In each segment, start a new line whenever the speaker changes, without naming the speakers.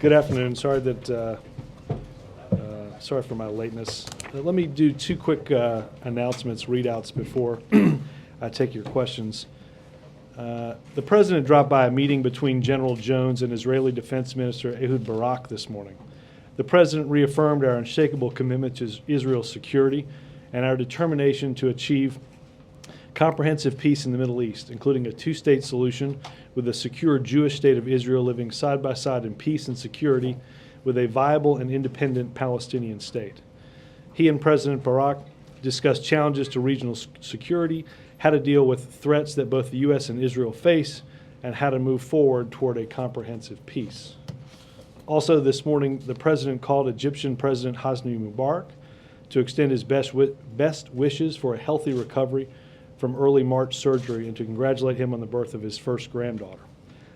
Good afternoon. Sorry for my lateness. Let me do two quick announcements, readouts before I take your questions. The President dropped by a meeting between General Jones and Israeli Defense Minister Ehud Barak this morning. The President reaffirmed our unshakable commitment to Israel's security and our determination to achieve comprehensive peace in the Middle East, including a two-state solution with a secure Jewish state of Israel living side by side in peace and security with a viable and independent Palestinian state. He and President Barak discussed challenges to regional security, how to deal with threats that both the U.S. and Israel face, and how to move forward toward a comprehensive peace. Also this morning, the President called Egyptian President Hosni Mubarak to extend his best wishes for a healthy recovery from early March surgery and to congratulate him on the birth of his first granddaughter.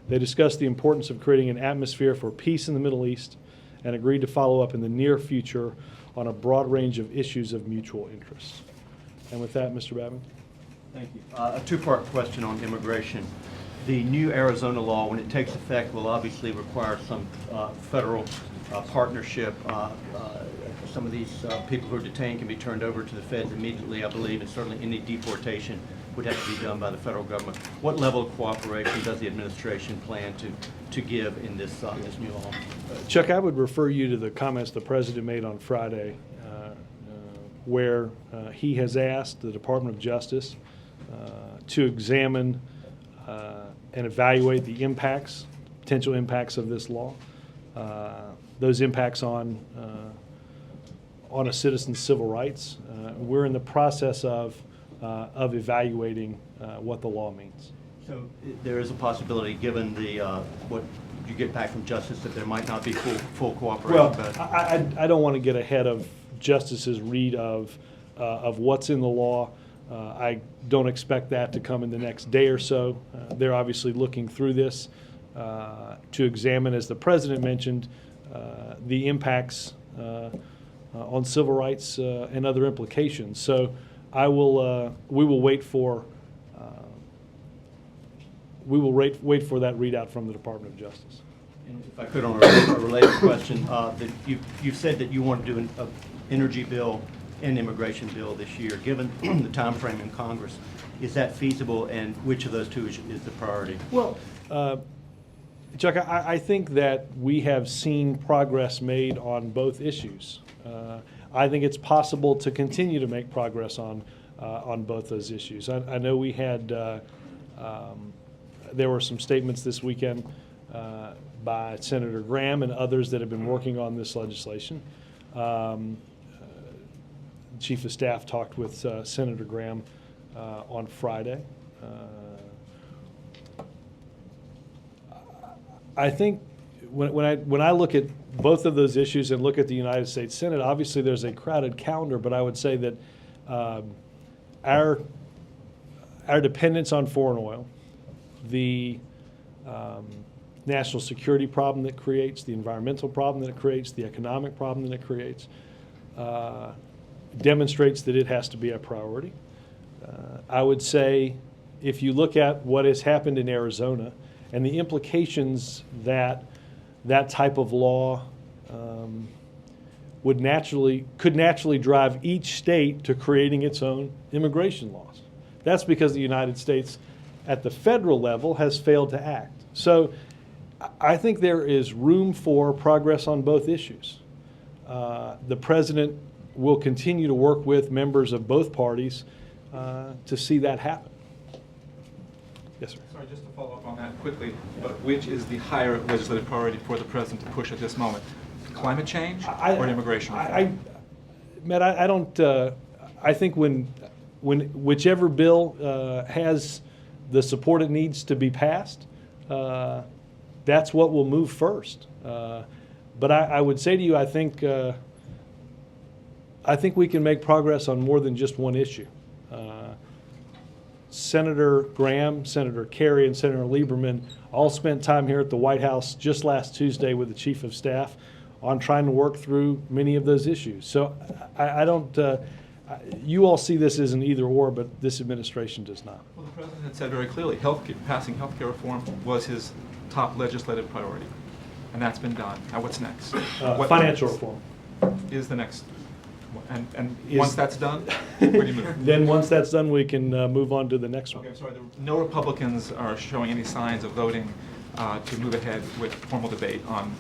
They discussed the importance of creating an atmosphere for peace in the Middle East and agreed to follow up in the near future on a broad range of issues of mutual interest. And with that, Mr. Babin.
Thank you. A two-part question on immigration. The new Arizona law, when it takes effect, will obviously require some federal partnership. Some of these people who are detained can be turned over to the feds immediately, I believe, and certainly any deportation would have to be done by the federal government. What level of cooperation does the administration plan to give in this new law?
Chuck, I would refer you to the comments the President made on Friday, where he has asked the Department of Justice to examine and evaluate the impacts, potential impacts of this law, those impacts on a citizen's civil rights. We're in the process of evaluating what the law means.
So there is a possibility, given the what you get back from Justice, that there might not be full cooperation.
Well, I don't want to get ahead of Justice's read of what's in the law. I don't expect that to come in the next day or so. They're obviously looking through this to examine, as the President mentioned, the impacts on civil rights and other implications. So we will wait for that readout from the Department of Justice.
And if I could, on a related question, that you've said that you want to do an energy bill and immigration bill this year. Given the time frame in Congress, is that feasible, and which of those two is the priority?
Well, Chuck, I think that we have seen progress made on both issues. I think it's possible to continue to make progress on both those issues. I know we had there were some statements this weekend by Senator Graham and others that have been working on this legislation. Chief of Staff talked with Senator Graham on Friday. I think when I look at both of those issues and look at the United States Senate, obviously there's a crowded calendar, but I would say that our dependence on foreign oil, the national security problem that creates, the environmental problem that it creates, the economic problem that it creates, demonstrates that it has to be a priority. I would say if you look at what has happened in Arizona and the implications that that type of law could naturally drive each state to creating its own immigration laws. That's because the United States at the federal level has failed to act. So I think there is room for progress on both issues. The President will continue to work with members of both parties to see that happen. Yes, sir.
Sorry, just to follow up on that quickly, but which is the higher legislative priority for the President to push at this moment? Climate change or immigration reform?
Matt, I don't. I think when whichever bill has the support it needs to be passed, that's what will move first. But I would say to you, I think we can make progress on more than just one issue. Senator Graham, Senator Kerry, and Senator Lieberman all spent time here at the White House just last Tuesday with the Chief of Staff on trying to work through many of those issues. So I don't, you all see this as an either or, but this administration does not.
Well, the President said very clearly passing health care reform was his top legislative priority. and that's been done. Now what's next? What
Financial reform.
is the next, and
Is-
once that's done, where do you move?
Then once that's done, we can move on to the next one.
Okay, I'm sorry, no Republicans are showing any signs of voting to move ahead with formal debate on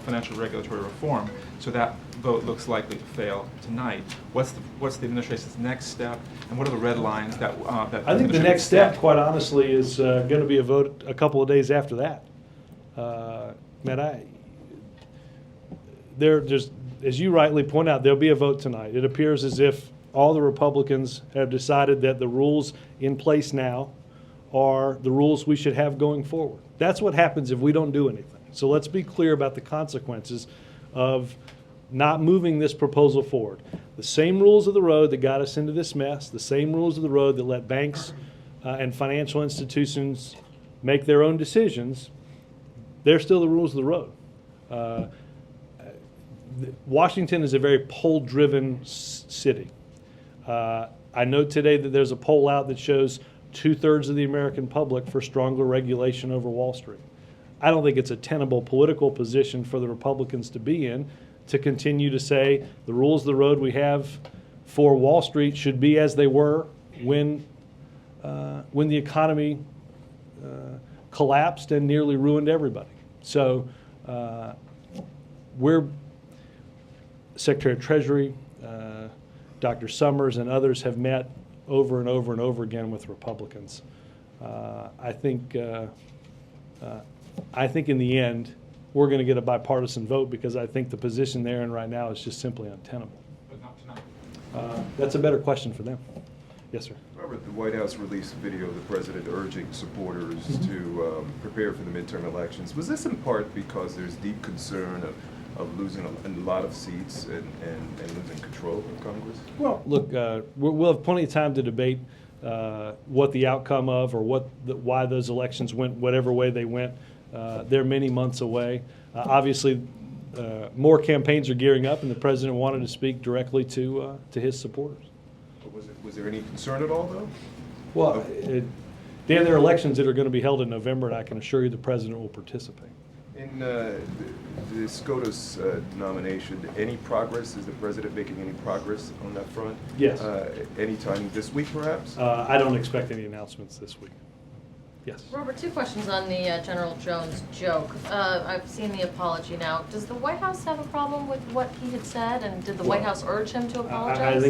financial regulatory reform, so that vote looks likely to fail tonight. What's the administration's next step, and what are the red lines that
I think the next step, quite honestly, is going to be a vote a couple of days after that. Matt, there's, as you rightly point out, there'll be a vote tonight. It appears as if all the Republicans have decided that the rules in place now are the rules we should have going forward. That's what happens if we don't do anything. So let's be clear about the consequences of not moving this proposal forward. The same rules of the road that got us into this mess, the same rules of the road that let banks and financial institutions make their own decisions, they're still the rules of the road. Washington is a very poll-driven city. I know today that there's a poll out that shows 2/3 of the American public for stronger regulation over Wall Street. I don't think it's a tenable political position for the Republicans to be in, to continue to say the rules of the road we have for Wall Street should be as they were when the economy collapsed and nearly ruined everybody. So Secretary of Treasury, Dr. Summers, and others have met over and over and over again with Republicans. I think in the end, we're going to get a bipartisan vote, because I think the position they're in right now is just simply untenable.
But not tonight.
That's a better question for them. Yes, sir.
Robert, the White House released a video of the president urging supporters to prepare for the midterm elections. Was this in part because there's deep concern of losing a lot of seats and losing control of Congress?
Well, look, we'll have plenty of time to debate what the outcome of, or why those elections went whatever way they went. They're many months away. Obviously, more campaigns are gearing up, and the president wanted to speak directly to his supporters.
But was there any concern at all, though?
Well, Dan, there are elections that are going to be held in November, and I can assure you the president will participate.
In the SCOTUS nomination, any progress? Is the president making any progress on that front?
Yes.
Anytime this week, perhaps?
I don't expect any announcements this week. Yes.
Robert, two questions on the General Jones joke. I've seen the apology now. Does the White House have a problem with what he had said, and did the White House urge him to apologize?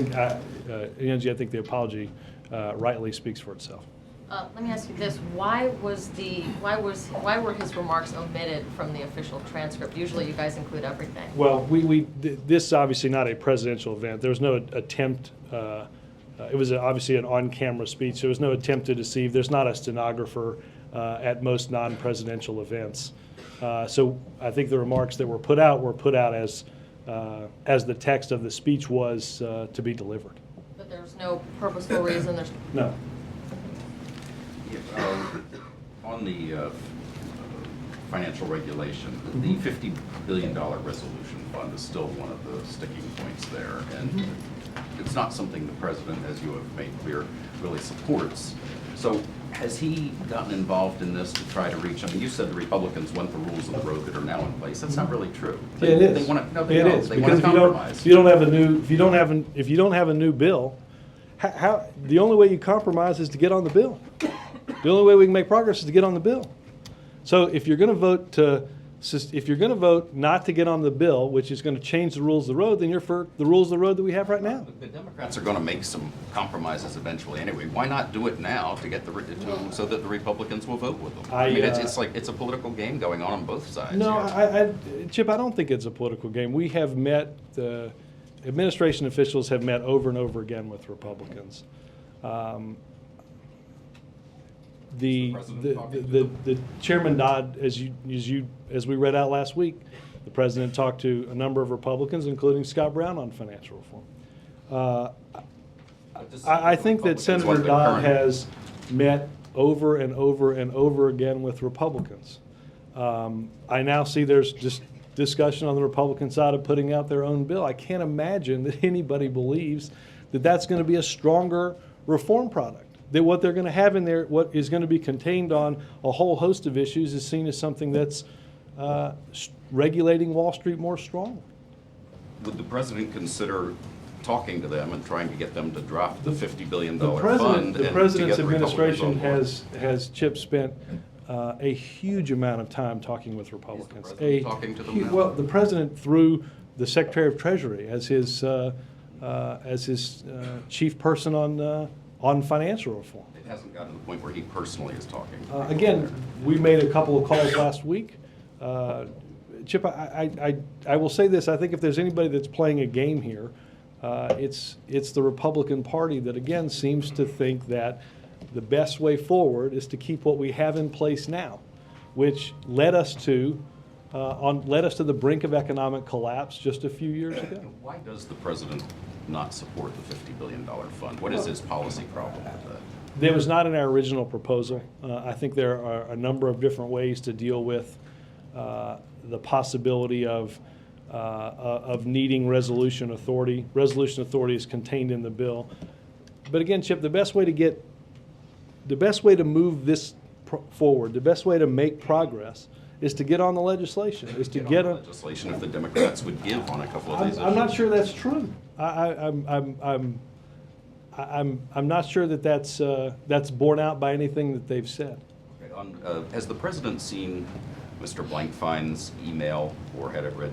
Angie, I think the apology rightly speaks for itself.
Let me ask you this: why were his remarks omitted from the official transcript? Usually, you guys include everything.
Well, this is obviously not a presidential event. There was no attempt. It was obviously an on-camera speech. There was no attempt to deceive. There's not a stenographer at most non-presidential events. So I think the remarks that were put out as the text of the speech was to be delivered.
But there's no purposeful reason. There's
No.
On the financial regulation, the $50 billion resolution fund is still one of the sticking points there, and it's not something the president, as you have made clear, really supports. So has he gotten involved in this to try to reach? I mean, you said the Republicans want the rules of the road that are now in place. That's not really true.
Yeah, it is.
They want to. No, they
It
don't.
is,
They want
because
to compromise.
if you don't have a new bill, how the only way you compromise is to get on the bill. The only way we can make progress is to get on the bill. So if you're going to vote not to get on the bill, which is going to change the rules of the road, then you're for the rules of the road that we have right now.
The Democrats are going to make some compromises eventually anyway. Why not do it now to get so that the Republicans will vote with them? I mean, it's a political game going on both sides.
No,
here.
Chip, I don't think it's a political game. We have met, the administration officials have met over and over again with Republicans. The Chairman Dodd, as we read out last week, the president talked to a number of Republicans, including Scott Brown, on financial reform. I think that Senator Dodd has met over and over and over again with Republicans. I now see there's just discussion on the Republican side of putting out their own bill. I can't imagine that anybody believes that that's going to be a stronger reform product. That what they're going to have in there, what is going to be contained on a whole host of issues, is seen as something that's regulating Wall Street more strongly.
Would the president consider talking to them and trying to get them to drop the $50 billion
The
fund?
the
and
president's
to get the Republicans
administration
on board?
has, Chip, spent a huge amount of time talking with Republicans.
president talking to them now?
Well, the president, through the Secretary of Treasury, as his chief person on financial reform.
It hasn't gotten to the point where he personally is talking.
Again, we made a couple of calls last week. Chip, I will say this, I think if there's anybody that's playing a game here, it's the Republican Party that, again, seems to think that the best way forward is to keep what we have in place now, which led us to the brink of economic collapse just a few years ago.
Why does the president not support the $50 billion fund? What is his policy problem with that?
That was not in our original proposal. I think there are a number of different ways to deal with the possibility of needing resolution authority. Resolution authority is contained in the bill. But again, Chip, the best way to move this forward, the best way to make progress is to get on the legislation, is to get
on
on.
the legislation if the Democrats would give on a couple of these issues.
I'm not sure that's true. I'm not sure that that's borne out by anything that they've said.
Okay, has the president seen Mr. Blankfein's email, or had it read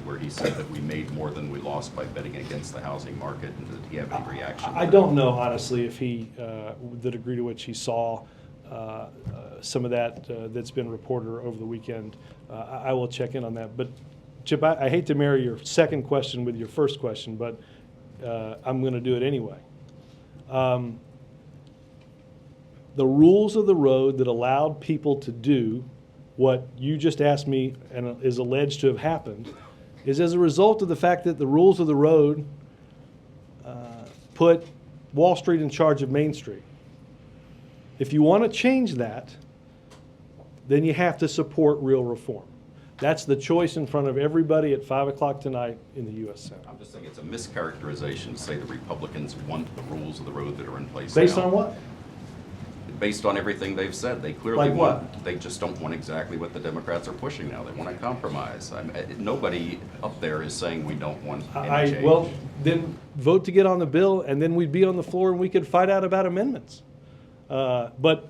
where he said that we made more than we lost by betting against the housing market? And did he have any reaction?
I don't know, honestly, if he, the degree to which he saw some of that that's been reported over the weekend. I will check in on that. But Chip, I hate to marry your second question with your first question, but I'm going to do it anyway. The rules of the road that allowed people to do what you just asked me and is alleged to have happened is as a result of the fact that the rules of the road put Wall Street in charge of Main Street. If you want to change that, then you have to support real reform. That's the choice in front of everybody at 5 o'clock tonight in the U.S. Senate.
I'm just saying it's a mischaracterization to say the Republicans want the rules of the road that are in place
Based
now.
on what?
Based on everything they've said. They clearly
Like
want,
what?
they just don't want exactly what the Democrats are pushing now. They want a compromise. Nobody up there is saying we don't want any change.
Well, then vote to get on the bill, and then we'd be on the floor and we could fight out about amendments. But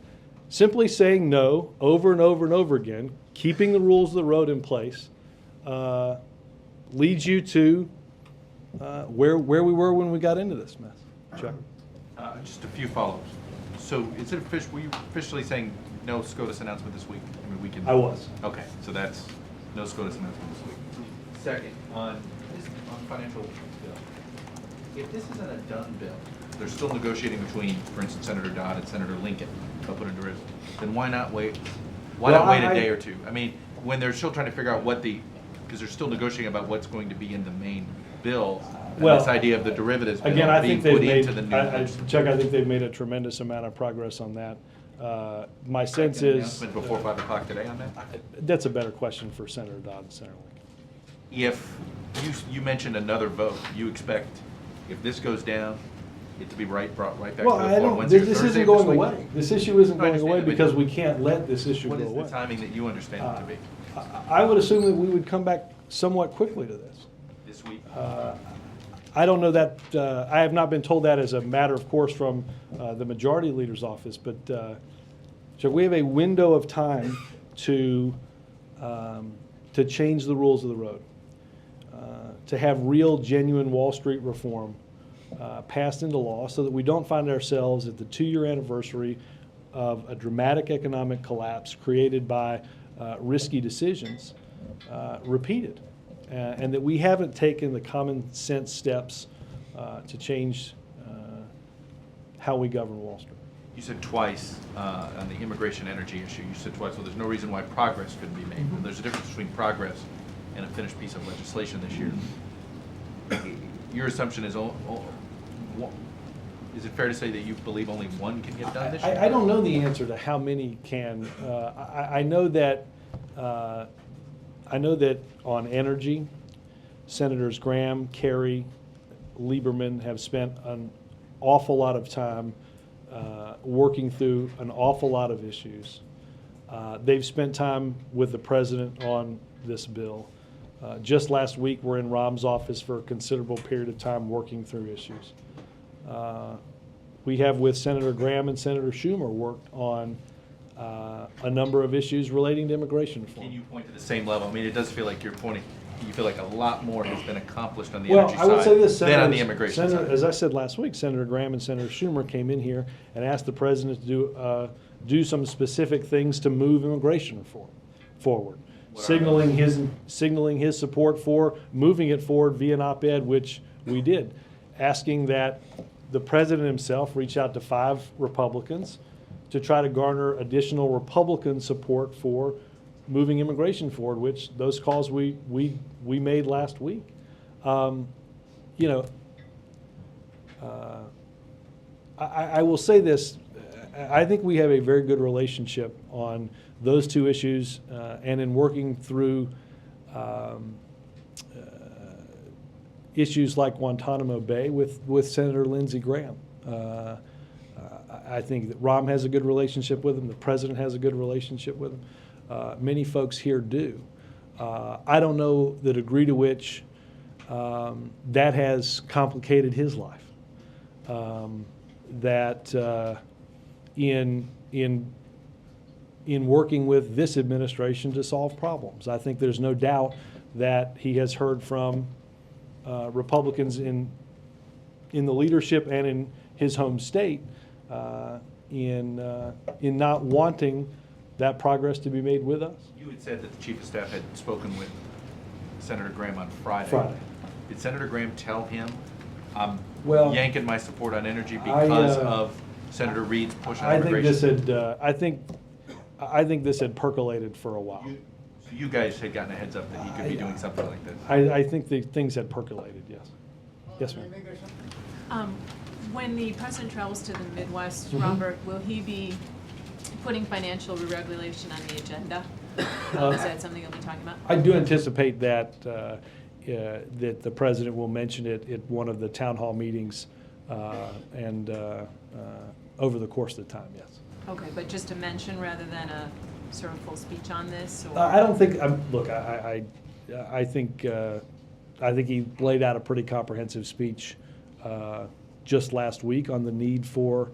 simply saying no over and over and over again, keeping the rules of the road in place, leads you to where we were when we got into this mess. Chuck?
Just a few follow-ups. So is it were you officially saying no SCOTUS announcement this week? I mean, we can.
I was.
Okay, so that's no SCOTUS announcement this week. Second, on financial bill, if this isn't a done bill, they're still negotiating between, for instance, Senator Dodd and Senator Lincoln about putting derivative, then why not wait? Why
Well,
not wait a
I-
day or two? I mean, when they're still trying to figure out because they're still negotiating about what's going to be in the main bill. And
Well,
this idea of the derivatives bill
Again, I
being
think they've
put
made,
into the new.
Chuck, I think they've made a tremendous amount of progress on that. My sense is,
Announcement before 5 o'clock today on that?
that's a better question for Senator Dodd and Senator Lincoln.
If you mentioned another vote, you expect if this goes down, it to be brought right back to the
Well,
floor
I don't,
Wednesday or
this
Thursday
isn't
of
going
week?
away. This issue isn't
No, I
going away
understand, but
because we can't let this issue
What
go
is
away.
the timing that you understand it to be?
I would assume that we would come back somewhat quickly to this.
This week?
I don't know that, I have not been told that as a matter of course from the majority leader's office, but so we have a window of time to change the rules of the road, to have real, genuine Wall Street reform passed into law so that we don't find ourselves at the 2-year anniversary of a dramatic economic collapse created by risky decisions repeated. And that we haven't taken the common sense steps to change how we govern Wall Street.
You said twice on the immigration energy issue, you said twice, well, there's no reason why progress couldn't be made. And there's a difference between progress and a finished piece of legislation this year. Your assumption is, is it fair to say that you believe only one can get done this year?
I don't know the answer to how many can. I know that on energy, Senators Graham, Kerry, Lieberman have spent an awful lot of time working through an awful lot of issues. They've spent time with the president on this bill. Just last week, we're in Rahm's office for a considerable period of time working through issues. We have, with Senator Graham and Senator Schumer, worked on a number of issues relating to immigration reform.
Can you point to the same level? I mean, it does feel like you're pointing, you feel like a lot more has been accomplished on the
Well,
energy
I would say this,
side than on the
Senators-
immigration
Senator-
side.
As I said last week, Senator Graham and Senator Schumer came in here and asked the president to do some specific things to move immigration reform forward, signaling his support for moving it forward via an op-ed, which we did, asking that the president himself reach out to 5 Republicans to try to garner additional Republican support for moving immigration forward, which those calls we made last week. I will say this, I think we have a very good relationship on those 2 issues, and in working through issues like Guantanamo Bay with Senator Lindsey Graham. I think that Rahm has a good relationship with him. The president has a good relationship with him. Many folks here do. I don't know the degree to which that has complicated his life. In working with this administration to solve problems, I think there's no doubt that he has heard from Republicans in the leadership and in his home state in not wanting that progress to be made with us.
You had said that the chief of staff had spoken with Senator Graham on Friday. Did Senator Graham tell him, I'm
Well,
yanking my support on energy because of Senator Reid's push on
I think
immigration?
this had I think this had percolated for a while.
So you guys had gotten a heads up that he could be doing something like this?
I think the things had percolated, yes. Yes, ma'am.
When the president travels to the Midwest,
Mhm.
Robert, will he be putting financial re-regulation on the agenda? Is that something you'll be talking about?
I do anticipate that that the president will mention it at one of the town hall meetings and over the course of the time, yes.
Okay, but just a mention rather than a sort of full speech on this? Or?
I don't think, look, I think he laid out a pretty comprehensive speech just last week on the need for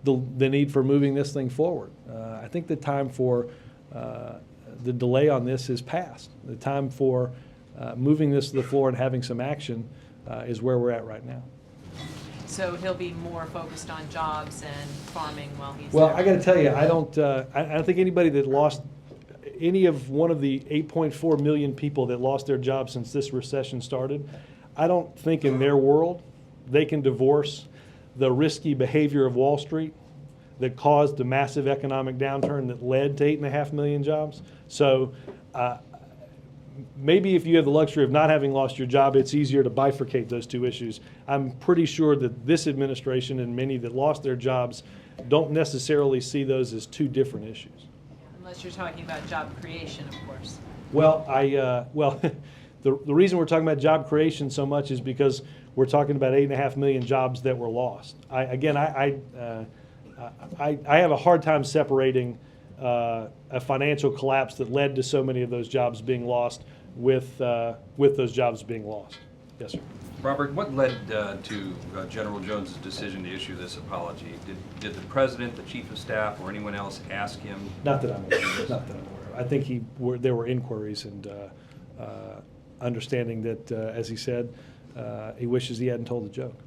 the need for moving this thing forward. I think the time for the delay on this is past. The time for moving this to the floor and having some action is where we're at right now.
So he'll be more focused on jobs and farming while he's
Well,
there?
I got to tell you, I don't think anybody that lost any of one of the 8.4 million people that lost their jobs since this recession started, I don't think in their world they can divorce the risky behavior of Wall Street that caused the massive economic downturn that led to 8.5 million jobs. So maybe if you have the luxury of not having lost your job, it's easier to bifurcate those 2 issues. I'm pretty sure that this administration and many that lost their jobs don't necessarily see those as 2 different issues.
Unless you're talking about job creation, of course.
Well, the reason we're talking about job creation so much is because we're talking about 8.5 million jobs that were lost. I have a hard time separating a financial collapse that led to so many of those jobs being lost with those jobs being lost. Yes, sir.
Robert, what led to General Jones's decision to issue this apology? Did the president, the chief of staff, or anyone else ask him?
Not that I'm aware of. Not that I'm aware of. I think there were inquiries and understanding that, as he said, he wishes he hadn't told the joke.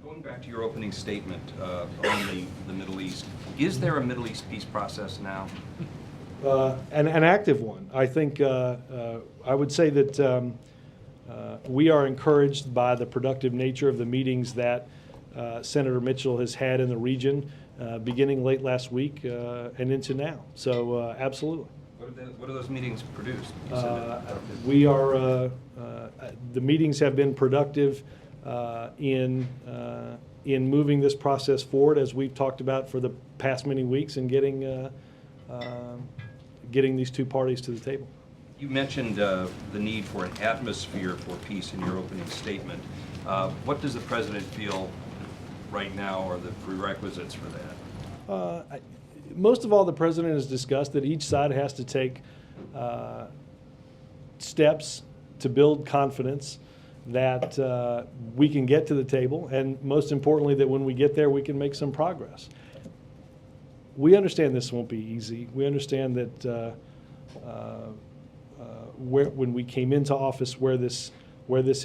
Going back to your opening statement on the Middle East, is there a Middle East peace process now?
An active one. I think I would say that we are encouraged by the productive nature of the meetings that Senator Mitchell has had in the region, beginning late last week and into now. So absolutely.
What are those meetings produced?
We are. The meetings have been productive in moving this process forward, as we've talked about for the past many weeks, and getting these 2 parties to the table.
You mentioned the need for an atmosphere for peace in your opening statement. What does the president feel right now are the prerequisites for that?
most of all, the president has discussed that each side has to take steps to build confidence that we can get to the table, and most importantly, that when we get there, we can make some progress. We understand this won't be easy. We understand that when we came into office, where this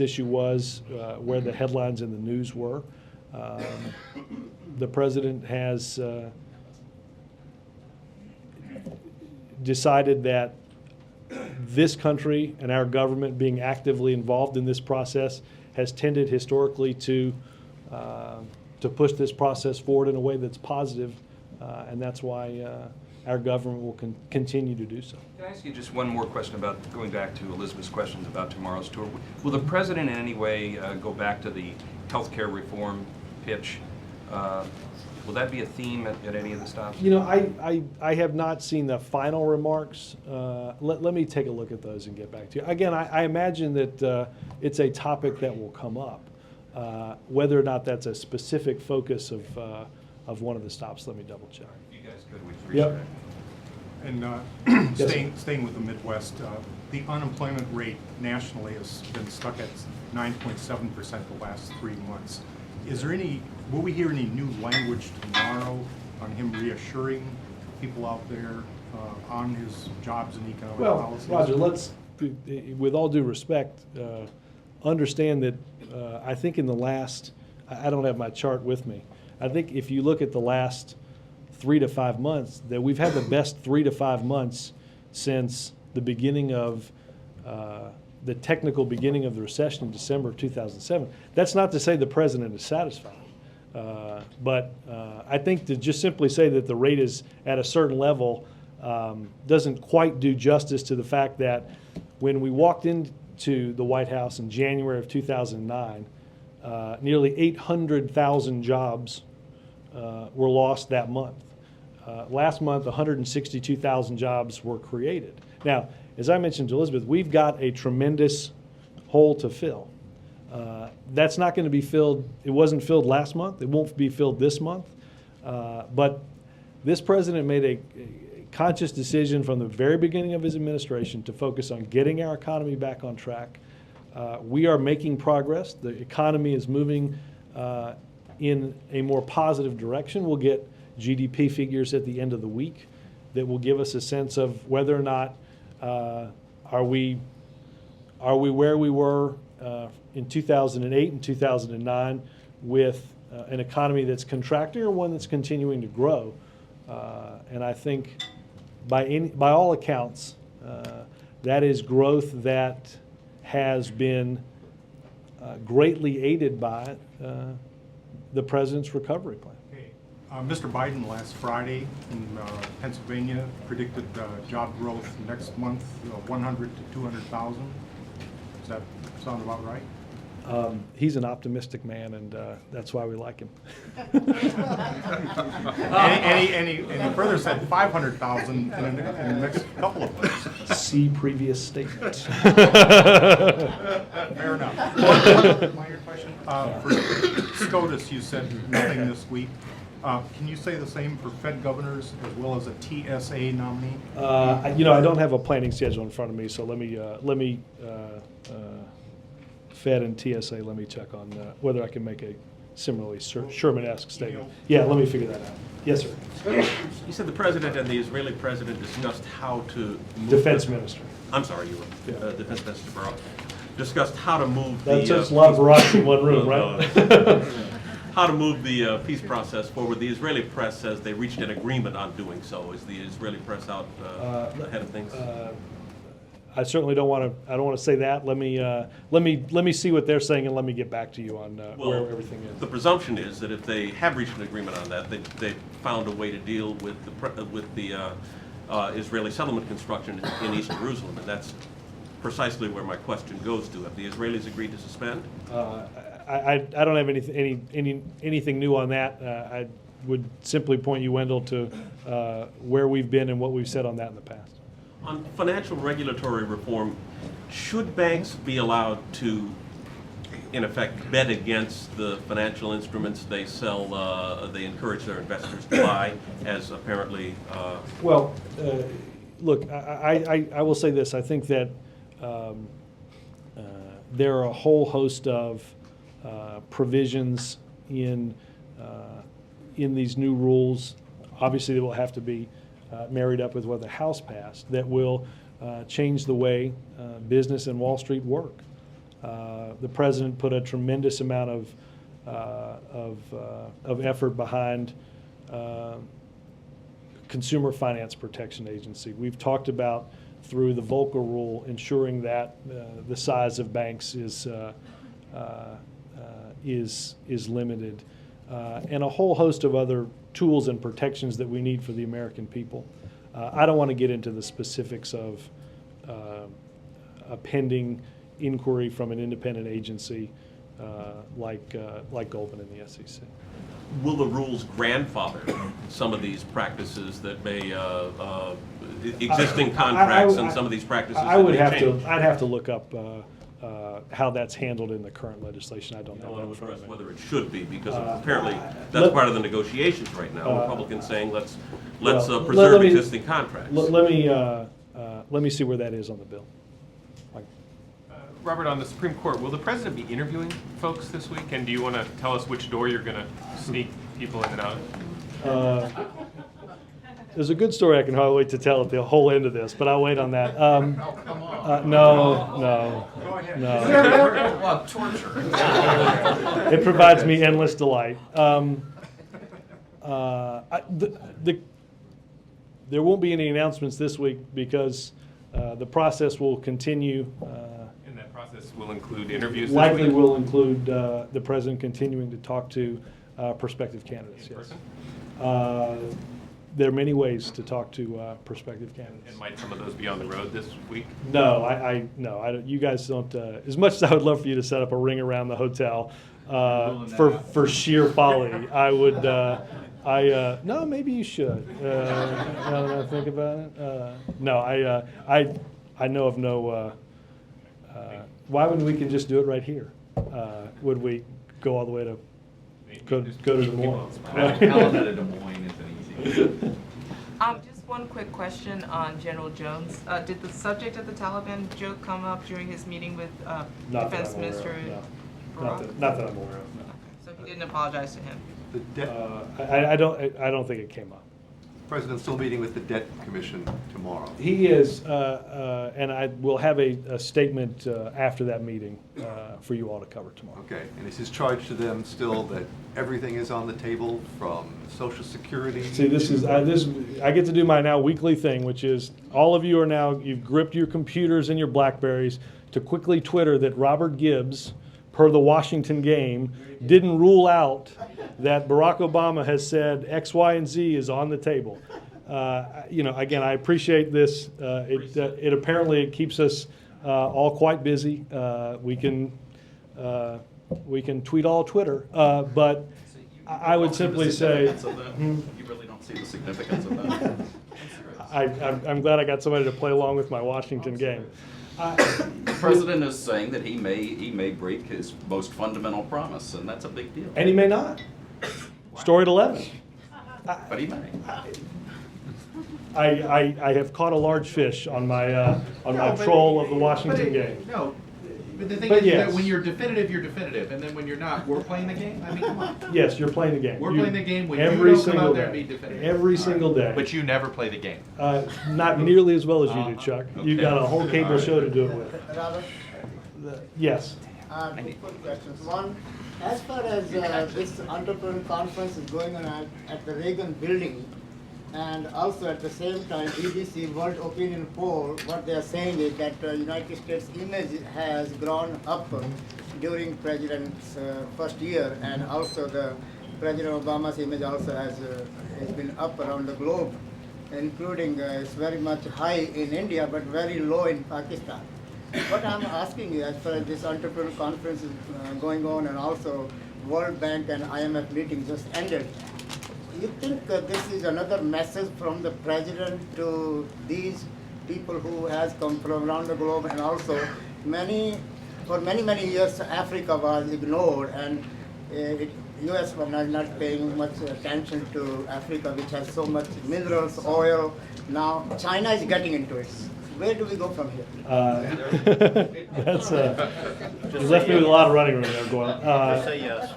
issue was, where the headlines in the news were. The president has decided that this country and our government being actively involved in this process has tended historically to push this process forward in a way that's positive, and that's why our government will continue to do so.
Can I ask you just one more question about, going back to Elizabeth's questions about tomorrow's tour? Will the president in any way go back to the healthcare reform pitch? Will that be a theme at any of the stops?
You know, I have not seen the final remarks. Let me take a look at those and get back to you. Again, I imagine that it's a topic that will come up. Whether or not that's a specific focus of one of the stops, let me double check.
You guys good? We appreciate
Yep.
it.
And
Yes,
staying with the Midwest, the unemployment rate nationally has been stuck at 9.7% the last 3 months. Is there will we hear any new language tomorrow on him reassuring people out there on his jobs and economic policies?
Well, Roger, let's, with all due respect, understand that I think in the last, I don't have my chart with me, I think if you look at the last 3 to 5 months, that we've had the best 3 to 5 months since the beginning of the technical beginning of the recession in December of 2007. That's not to say the president is satisfied, but I think to just simply say that the rate is at a certain level doesn't quite do justice to the fact that when we walked into the White House in January of 2009, nearly 800,000 jobs were lost that month. Last month, 162,000 jobs were created. Now, as I mentioned to Elizabeth, we've got a tremendous hole to fill. That's not going to be filled. It wasn't filled last month. It won't be filled this month. But this president made a conscious decision from the very beginning of his administration to focus on getting our economy back on track. We are making progress. The economy is moving in a more positive direction. We'll get GDP figures at the end of the week that will give us a sense of whether or not are we where we were in 2008 and 2009 with an economy that's contracting or one that's continuing to grow. And I think by all accounts, that is growth that has been greatly aided by the president's recovery plan.
Okay. Mr. Biden last Friday in Pennsylvania predicted job growth next month, 100 to 200,000. Does that sound about right?
He's an optimistic man, and that's why we like him.
And he further said 500,000 in the next couple of months.
See previous statement.
Fair enough. One minor question. For SCOTUS, you said nothing this week. Can you say the same for Fed governors as well as a TSA nominee?
You know, I don't have a planning schedule in front of me, so let me Fed and TSA, let me check on whether I can make a similarly Sherman-esque statement. Yeah, let me figure that out. Yes, sir.
You said the president and the Israeli president discussed how to move
Defense minister.
I'm sorry, you were
Yeah.
Defense Minister Barak. Discussed how to move
That's
the
just a lot of variety in one room, right?
how to move the peace process forward. The Israeli press says they reached an agreement on doing so. Is the Israeli press out ahead of things?
I certainly don't want to. I don't want to say that. Let me see what they're saying, and let me get back to you on where everything is.
The presumption is that if they have reached an agreement on that, they found a way to deal with the Israeli settlement construction in East Jerusalem, and that's precisely where my question goes to. Have the Israelis agreed to suspend?
I don't have anything new on that. I would simply point you, Wendell, to where we've been and what we've said on that in the past.
On financial regulatory reform, should banks be allowed to in effect, bet against the financial instruments they sell, they encourage their investors to buy, as apparently.
Well, look, I will say this. I think that there are a whole host of provisions in these new rules. Obviously, they will have to be married up with what the House passed that will change the way business and Wall Street work. The president put a tremendous amount of effort behind Consumer Finance Protection Agency. We've talked about through the Volcker rule ensuring that the size of banks is limited, and a whole host of other tools and protections that we need for the American people. I don't want to get into the specifics of a pending inquiry from an independent agency like Goldman and the SEC.
Will the rules grandfather some of these practices that may, existing contracts and some of these practices that may change?
I'd have to look up how that's handled in the current legislation. I don't know.
I'll address whether it should be, because apparently that's part of the negotiations right now. Republicans saying let's preserve existing contracts.
Let me see where that is on the bill.
Robert, on the Supreme Court, will the president be interviewing folks this week? And do you want to tell us which door you're going to sneak people in and out?
There's a good story I can hardly wait to tell at the whole end of this, but I'll wait on that. No.
Torture.
It provides me endless delight. There won't be any announcements this week because the process will continue.
And that process will include interviews this
Likely
week?
will include the president continuing to talk to prospective candidates, yes. There are many ways to talk to prospective candidates.
And might some of those be on the road this week?
No, I don't. You guys don't. As much as I would love for you to set up a ring around the hotel for sheer folly, I would. No, maybe you should. Now that I think about it, no, I know of no. Why wouldn't we can just do it right here? Would we go all the way to go to Des Moines?
Des Moines is an easy.
Just one quick question on General Jones. Did the subject of the Taliban joke come up during his meeting with Defense Minister?
Not that I'm aware of. No.
So he didn't apologize to him.
I don't think it came up.
The President's still meeting with the Debt Commission tomorrow.
He is, and I will have a statement after that meeting for you all to cover tomorrow.
Okay, and is his charge to them still that everything is on the table from Social Security?
See, I get to do my now weekly thing, which is all of you are now, you've gripped your computers and your BlackBerries to quickly Twitter that Robert Gibbs, per the Washington game, didn't rule out that Barack Obama has said X, Y, and Z is on the table. Again, I appreciate this. It apparently it keeps us all quite busy. We can tweet all Twitter, but I would simply say,
You really don't see the significance of that.
I'm glad I got somebody to play along with my Washington game.
The president is saying that he may break his most fundamental promise, and that's a big deal.
And he may not. Story at 11.
But he may.
I have caught a large fish on my troll of the Washington game.
No, but the thing
But
is
yes.
that when you're definitive, and then when you're not, we're playing the game? I mean, come on.
Yes, you're playing the game.
We're playing the game when you
every
don't come
single
out there and
day.
be definitive.
Every single day.
But you never play the game.
Not nearly as well as you do, Chuck. You've
Okay.
got a whole cable show to do it with.
Robert,
Yes.
two quick questions. One, as far as this entrepreneur conference is going on at the Reagan Building, and also at the same time, BBC World Opinion Poll, what they are saying is that United States image has grown up during President's first year, and also the President Obama's image also has been up around the globe, including it's very much high in India, but very low in Pakistan. What I'm asking you, as far as this entrepreneur conference is going on, and also World Bank and IMF meeting just ended, you think this is another message from the president to these people who has come from around the globe, and also many for many, many years, Africa was ignored, and U.S. was not paying much attention to Africa, which has so much minerals, oil. Now China is getting into it. Where do we go from here?
That's you left me with a lot of running room there, Gordon.
Just say yes.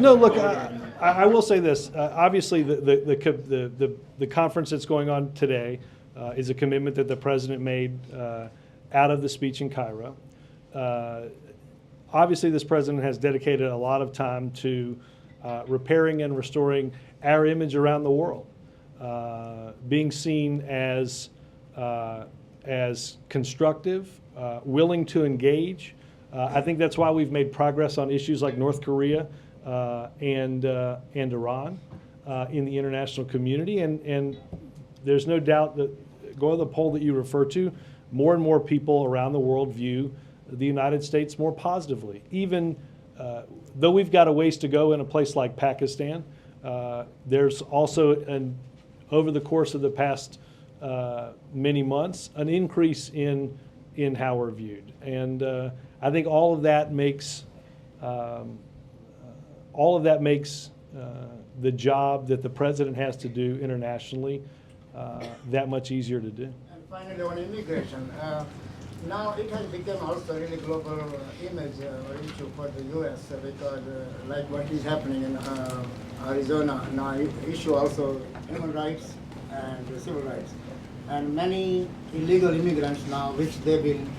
No, look, I will say this. Obviously, the conference that's going on today is a commitment that the president made out of the speech in Cairo. Obviously, this president has dedicated a lot of time to repairing and restoring our image around the world, being seen as constructive, willing to engage. I think that's why we've made progress on issues like North Korea and Iran in the international community. And there's no doubt that, go to the poll that you refer to, more and more people around the world view the United States more positively. Even though we've got a ways to go in a place like Pakistan, there's also, over the course of the past many months, an increase in how we're viewed. And I think all of that makes the job that the president has to do internationally that much easier to do.
And finally, on immigration, now it has become also really global image or issue for the U.S. Because like what is happening in Arizona, now issue also human rights and civil rights. And many illegal immigrants now, which they've been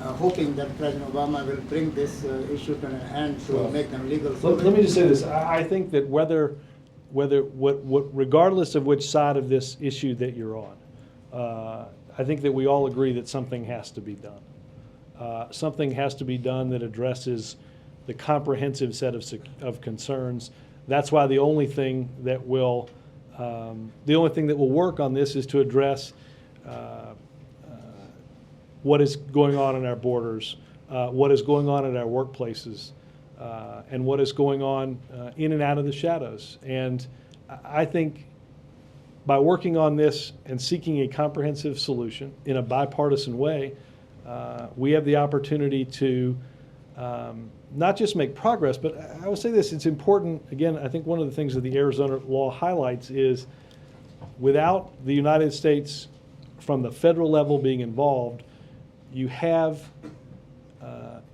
hoping that President Obama will bring this issue to an end to make them legal.
Let me just say this. I think that regardless of which side of this issue that you're on, I think that we all agree that something has to be done. Something has to be done that addresses the comprehensive set of concerns. That's why the only thing that will work on this is to address what is going on in our borders, what is going on in our workplaces, and what is going on in and out of the shadows. And I think by working on this and seeking a comprehensive solution in a bipartisan way, we have the opportunity to not just make progress, but I will say this, it's important, again, I think one of the things that the Arizona law highlights is without the United States from the federal level being involved, you have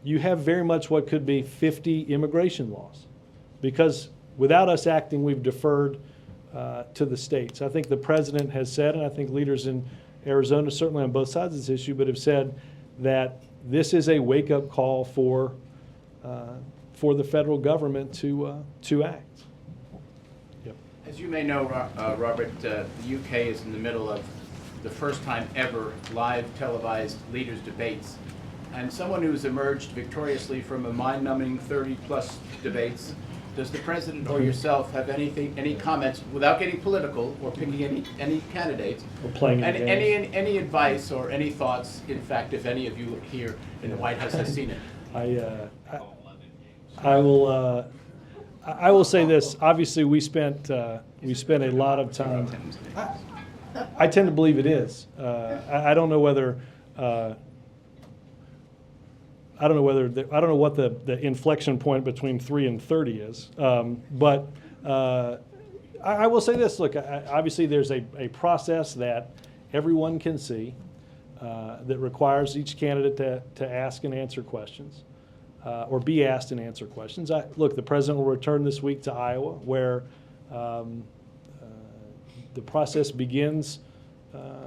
very much what could be 50 immigration laws. Because without us acting, we've deferred to the states. I think the president has said, and I think leaders in Arizona, certainly on both sides of this issue, but have said that this is a wake-up call for the federal government to act. Yep.
As you may know, Robert, the UK is in the middle of the first time ever live televised leaders' debates. And someone who's emerged victoriously from a mind-numbing 30-plus debates, does the president or yourself have any comments, without getting political or picking any candidates,
or playing
any advice or any thoughts, in fact, if any of you here in the White House has seen it?
I will say this. Obviously, we spent a lot of time. I tend to believe it is. I don't know whether. I don't know what the inflection point between 3 and 30 is. But I will say this. Look, obviously, there's a process that everyone can see that requires each candidate to ask and answer questions. Or be asked and answer questions. Look, the president will return this week to Iowa, where the process begins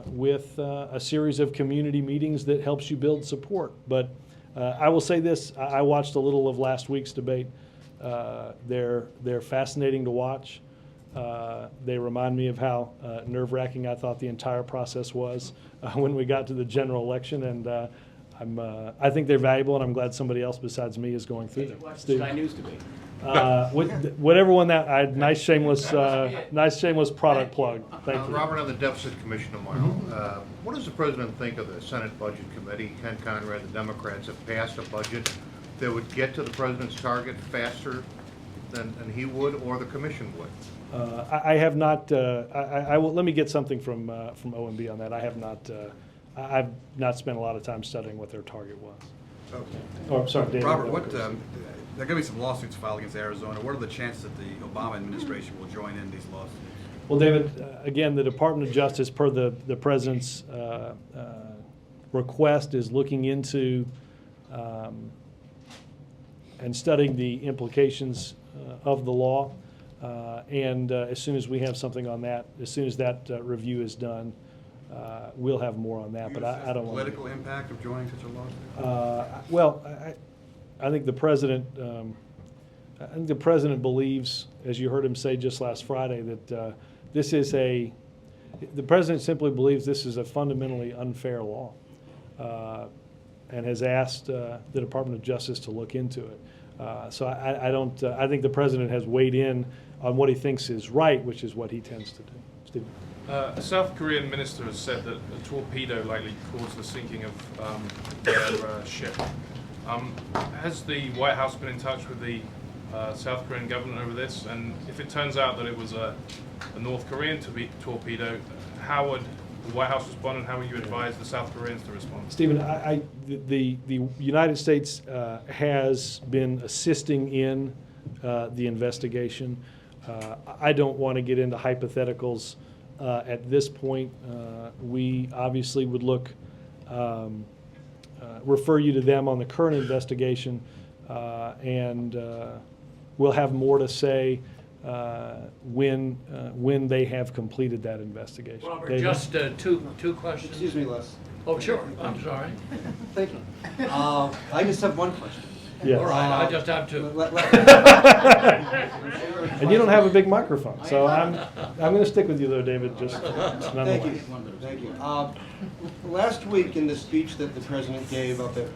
with a series of community meetings that helps you build support. But I will say this, I watched a little of last week's debate. They're fascinating to watch. They remind me of how nerve-wracking I thought the entire process was when we got to the general election. And I think they're valuable, and I'm glad somebody else besides me is going through them.
Watch the Sky News debate.
Whatever one that, nice shameless product plug. Thank you.
Robert, on the Deficit Commission tomorrow, what does the president think of the Senate Budget Committee? Ken Conrad, the Democrats have passed a budget that would get to the president's target faster than he would or the commission would.
I have not. I will. Let me get something from OMB on that. I have not I've not spent a lot of time studying what their target was.
Okay.
Oh, I'm sorry, David.
Robert, there are going to be some lawsuits filed against Arizona. What are the chances that the Obama administration will join in these lawsuits?
Well, David, again, the Department of Justice, per the President's request, is looking into and studying the implications of the law. And as soon as we have something on that, as soon as that review is done, we'll have more on that. But I don't want to.
Political impact of joining such a lawsuit?
Well, I think the President. I think the President believes, as you heard him say just last Friday, that this is the President simply believes this is a fundamentally unfair law, and has asked the Department of Justice to look into it. So I don't. I think the President has weighed in on what he thinks is right, which is what he tends to do. Stephen.
A South Korean minister has said that a torpedo likely caused the sinking of their ship. Has the White House been in touch with the South Korean government over this? And if it turns out that it was a North Korean torpedo, how would the White House respond, and how would you advise the South Koreans to respond?
Stephen, the United States has been assisting in the investigation. I don't want to get into hypotheticals at this point. We obviously would refer you to them on the current investigation, and we'll have more to say when they have completed that investigation.
Robert,
David?
just two questions.
Excuse me, Les.
Oh, sure. I'm sorry.
Thank you. I just have one question.
Yes.
All right, I just have two.
And you don't have a big microphone, so I'm going to stick with you though, David. Just
Thank you. Thank you. Last week, in the speech that the president gave up at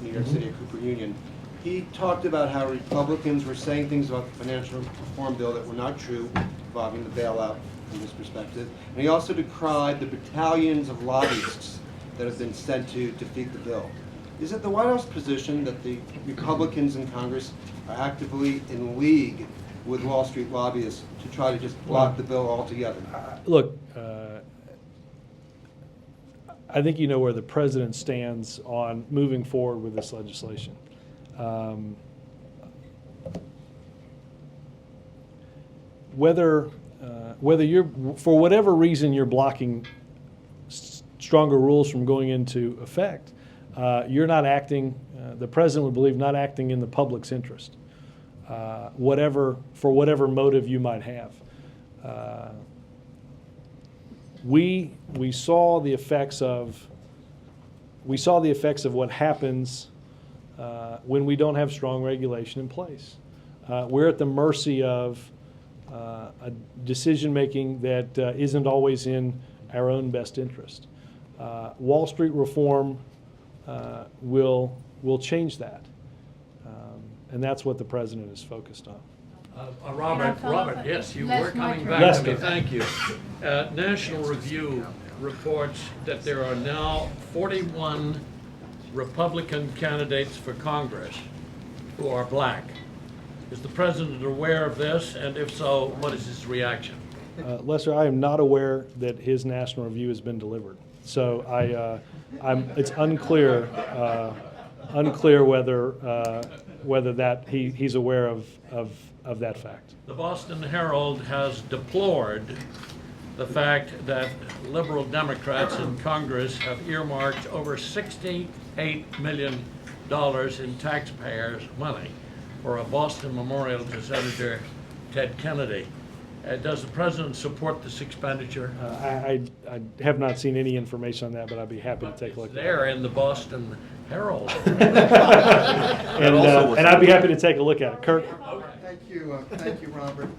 New York City at Cooper Union, he talked about how Republicans were saying things about the financial reform bill that were not true, involving the bailout from his perspective. And he also decried the battalions of lobbyists that have been sent to defeat the bill. Is it the White House position that the Republicans in Congress are actively in league with Wall Street lobbyists to try to just block the bill altogether?
Look, I think you know where the president stands on moving forward with this legislation. Whether you're, for whatever reason, you're blocking stronger rules from going into effect, you're not acting, the president would believe, not acting in the public's interest, for whatever motive you might have. We saw the effects of what happens when we don't have strong regulation in place. We're at the mercy of a decision-making that isn't always in our own best interest. Wall Street reform will change that, and that's what the president is focused on.
Robert, yes, you were coming back
Lester.
to me. Thank you. National Review reports that there are now 41 Republican candidates for Congress who are black. Is the president aware of this? And if so, what is his reaction?
Lester, I am not aware that his national review has been delivered. So it's unclear whether that he's aware of that fact.
The Boston Herald has deplored the fact that liberal Democrats in Congress have earmarked over $68 million in taxpayers' money for a Boston memorial to Senator Ted Kennedy. Does the president support this expenditure?
I have not seen any information on that, but I'd be happy to take a look at it.
There in the Boston Herald.
And I'd be happy to take a look at it. Kirk?
Thank you, Robert.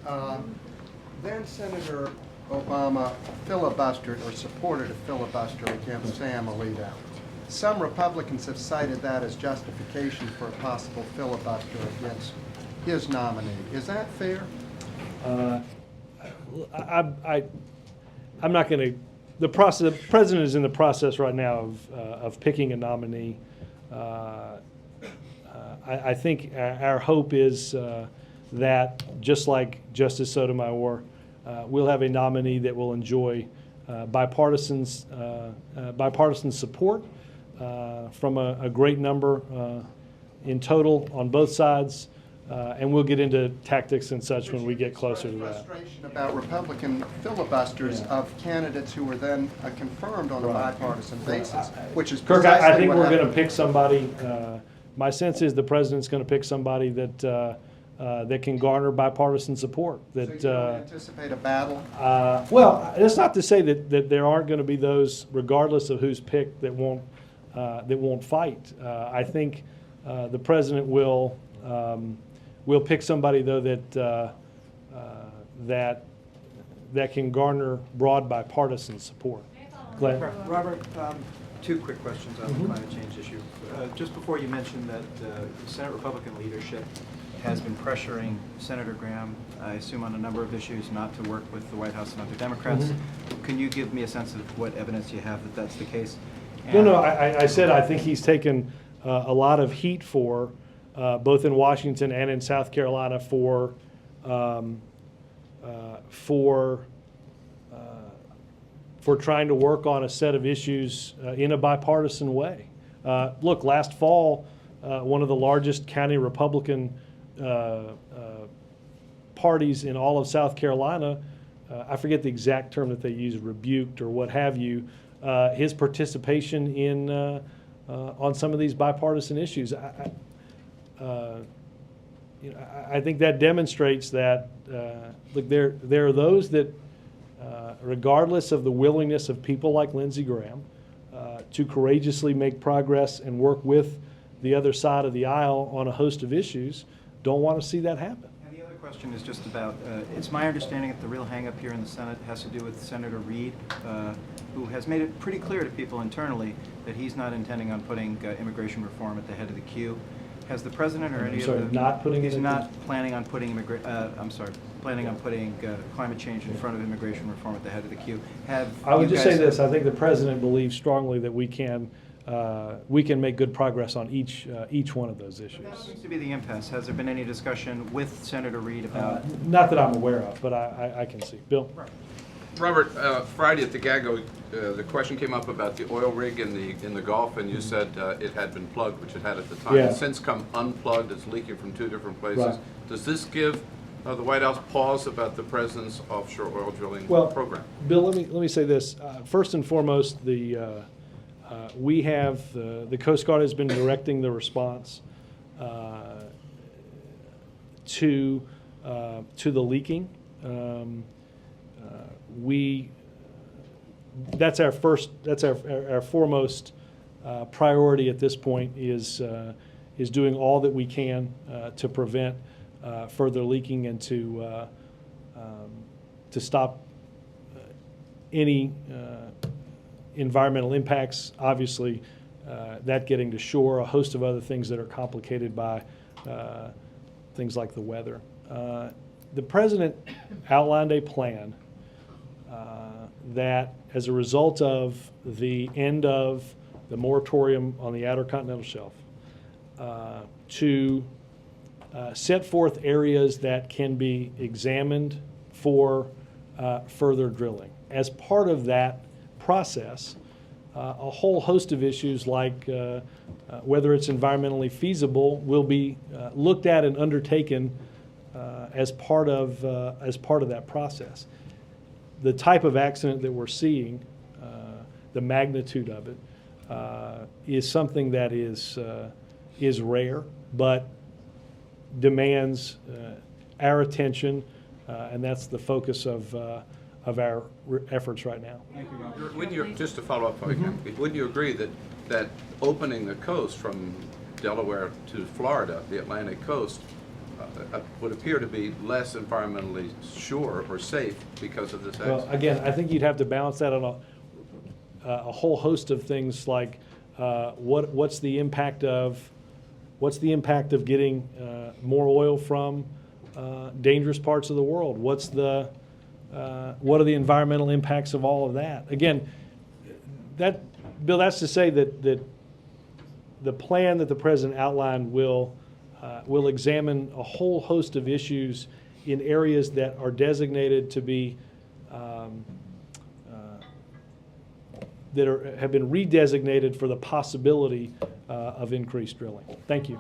Then Senator Obama filibustered or supported a filibuster against Sam Alito. Some Republicans have cited that as justification for a possible filibuster against his nominee. Is that fair?
I'm not going to. The president is in the process right now of picking a nominee. I think our hope is that, just like Justice Sotomayor, we'll have a nominee that will enjoy bipartisan support from a great number in total on both sides. And we'll get into tactics and such when we get closer to that.
Frustration about Republican filibusters of candidates who were then confirmed on a bipartisan basis, which is
Kirk,
precisely
I think
what
we're going to
happened.
pick somebody. My sense is the president's going to pick somebody that that can garner bipartisan support. That
So you don't anticipate a battle?
well, it's not to say that there aren't going to be those, regardless of who's picked, that won't fight. I think the president will pick somebody though that can garner broad bipartisan support. Glenn?
Robert, two quick questions on the climate change issue. Just before you mentioned that Senate Republican leadership has been pressuring Senator Graham, I assume on a number of issues, not to work with the White House and other Democrats. Can you give me a sense of what evidence you have that that's the case?
No, I said I think he's taken a lot of heat for, both in Washington and in South Carolina for trying to work on a set of issues in a bipartisan way. Look, last fall, one of the largest county Republican parties in all of South Carolina, I forget the exact term that they use, rebuked or what have you, his participation in on some of these bipartisan issues. I think that demonstrates that look, there are those that, regardless of the willingness of people like Lindsey Graham to courageously make progress and work with the other side of the aisle on a host of issues, don't want to see that happen.
And the other question is just about, it's my understanding that the real hang-up here in the Senate has to do with Senator Reid, who has made it pretty clear to people internally that he's not intending on putting immigration reform at the head of the queue. Has the president or any of the...
not putting
He's
it
not planning on putting planning on putting climate change in front of immigration reform at the head of the queue.
I would just say this, I think the president believes strongly that we can make good progress on each one of those issues.
That seems to be the impasse. Has there been any discussion with Senator Reid about...
Not that I'm aware of, but I can see. Bill?
Robert, Friday at the GAGO, the question came up about the oil rig in the Gulf, and you said it had been plugged, which it had at the time.
Yeah.
It's since come unplugged. It's leaking from 2 different places.
Right.
Does this give the White House pause about the president's offshore oil drilling program?
Bill, let me say this. First and foremost, we have the Coast Guard has been directing the response to the leaking. That's our foremost priority at this point is doing all that we can to prevent further leaking and to stop any environmental impacts. Obviously, that getting to shore, a host of other things that are complicated by things like the weather. The president outlined a plan that, as a result of the end of the moratorium on the Outer Continental Shelf, to set forth areas that can be examined for further drilling. As part of that process, a whole host of issues like whether it's environmentally feasible will be looked at and undertaken as part of that process. The type of accident that we're seeing, the magnitude of it, is something that is rare, but demands our attention, and that's the focus of our efforts right now.
Wouldn't you, just to follow up, wouldn't you agree that opening the coast from Delaware to Florida, the Atlantic coast, would appear to be less environmentally sure or safe because of this accident?
Well, again, I think you'd have to balance that on a whole host of things like what's the impact of getting more oil from dangerous parts of the world? What are the environmental impacts of all of that? Again, Bill, that's to say that the plan that the president outlined will examine a whole host of issues in areas that are designated to be that have been redesignated for the possibility of increased drilling. Thank you.